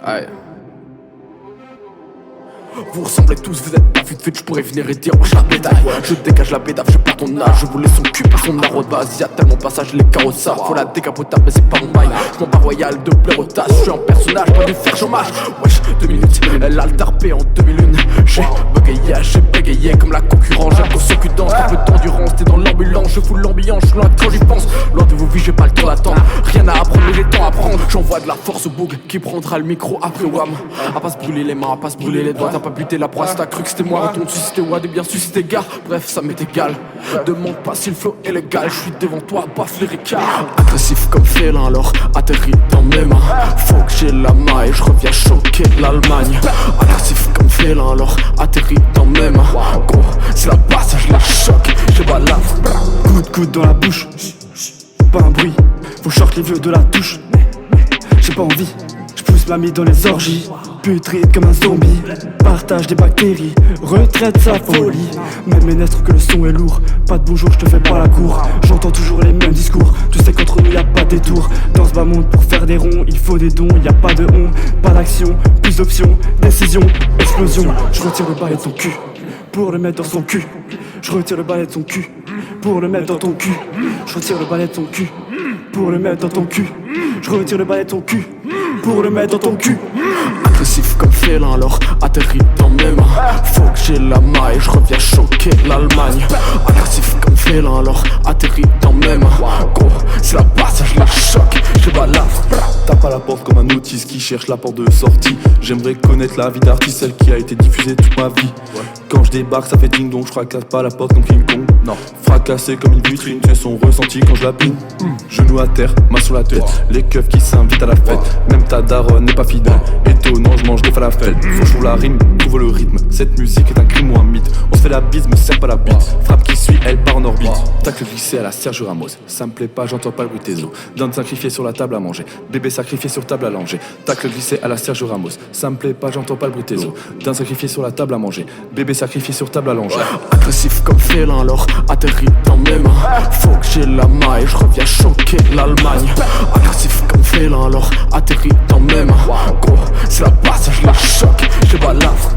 Aïe. Vous ressemblez tous, vous êtes pas vite, je pourrais venir et dire wesh la bétaille. Je dégage la bédave, j'ai pas ton âge, je voulais son cul, pas son arrobase. Y'a tellement passage, les carrossards, faut la décapotable mais c'est pas mon bail. J'm'en bats royal de pleurotas, j'suis un personnage, pas de faire chômage. Wesh, 2 minutes, elle a le tarpé en 2001. J'ai bégayé comme la concurrence, j'ai qu'on s'occupe dans un peu d'endurance. T'es dans l'ambulance, je fous l'ambiance, j'suis loin quand j'y pense. Loin de vos vies, j'ai pas le temps d'attendre, rien à apprendre mais j'ai le temps à prendre. J'envoie de la force au boug, qui prendra le micro après Wam. À pas se brûler les mains, à pas se brûler les doigts. T'as pas buté la proie, t'as cru que c'était moi, retourne si c'était Wad et bien su c'était gars. Bref, ça m'est égal, demande pas si le flow est légal. J'suis devant toi, baffe les ricards. Agressif comme félin, alors atterri dans mes mains. Faut que j'ai la main et je reviens choquer l'Allemagne. Agressif comme félin, alors atterri dans mes mains. Gros, c'est la base, je la choque, je balance. Coup de coude dans la bouche, pas un bruit, faut short les vieux de la touche. J'ai pas envie, j'pousse ma mie dans les orgies. Putride comme un zombie, partage des bactéries, retraite sa folie. Même ménestre que le son est lourd, pas de bonjour, j'te fais pas la cour. J'entends toujours les mêmes discours, tu sais qu'entre nous y'a pas de détour. Dans ce bas monde pour faire des ronds, il faut des dons, y'a pas de honte, pas d'action, plus d'options, décision, explosion. Je retire le balai de ton cul, pour le mettre dans son cul. Je retire le balai de ton cul, pour le mettre dans ton cul. Je retire le balai de ton cul, pour le mettre dans ton cul. Je retire le balai de ton cul, pour le mettre dans ton cul. Agressif comme félin, alors atterri dans mes mains. Faut que j'ai la main et je reviens choquer l'Allemagne. Agressif comme félin, alors atterri dans mes mains. Gros, c'est la base, je la choque, je balance. Tape à la porte comme un autiste qui cherche la porte de sortie. J'aimerais connaître la vie d'artiste, celle qui a été diffusée toute ma vie. Quand je débarque ça fait ding dong, je fracasse pas la porte comme King Kong. Non, fracassé comme une vitrine, c'est son ressenti quand je la pine. Genou à terre, main sur la tête, les keufs qui s'invitent à la fête. Même ta daronne n'est pas fidèle, étonnant je mange des falafels. Faut que je trouve la rime, trouve le rythme. Cette musique est un crime ou un mythe. On se fait la bise, me serre pas la bite. Frappe qui suit, elle part en orbite. Tacle glissé à la Sergio Ramos. Ça me plaît pas, j'entends pas le bruit de tes os. Dinde sacrifié sur la table à manger, bébé sacrifié sur table à langer. Tacle glissé à la Sergio Ramos. Ça me plaît pas, j'entends pas le bruit de tes os. Dinde sacrifié sur la table à manger, bébé sacrifié sur table à langer. Agressif comme félin, alors atterri dans mes mains. Faut que j'ai la main et je reviens choquer l'Allemagne. Agressif comme félin, alors atterri dans mes mains. Gros, c'est la base, je la choque, je balance.